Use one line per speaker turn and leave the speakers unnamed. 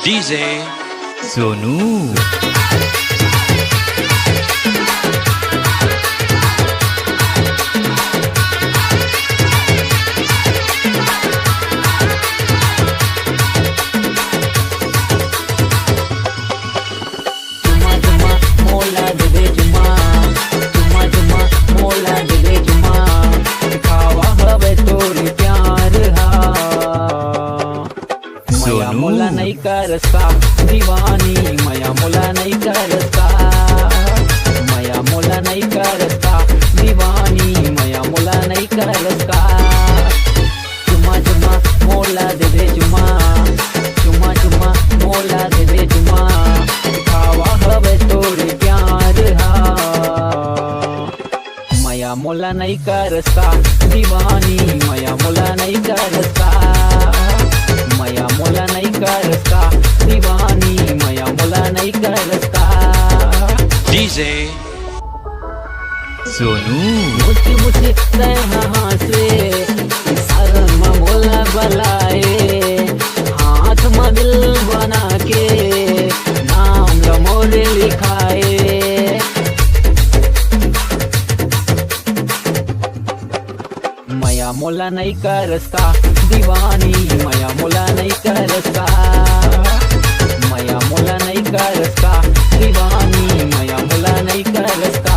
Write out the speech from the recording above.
DJ
Sonu.
मोला नहीं करसा दीवानी मया मोला नहीं करसा, मया मोला नहीं करसा दीवानी मया मोला नहीं करसा। चुमा चुमा मोला दे दे चुमा, चुमा चुमा मोला दे दे चुमा, खावा हवे तोरे प्यार हा। मया मोला नहीं करसा दीवानी मया मोला नहीं करसा, मया मोला नहीं करसा दीवानी मया मोला नहीं करसा।
DJ
सोनू।
मुझे मुझे से शर्म मोला बलाए, हाथ में दिल बना के नाम मोरे लिखाए। मया मोला नहीं करसा दीवानी मया मोला नहीं करसा, मया मोला नहीं करसा दीवानी मया मोला नहीं करसा।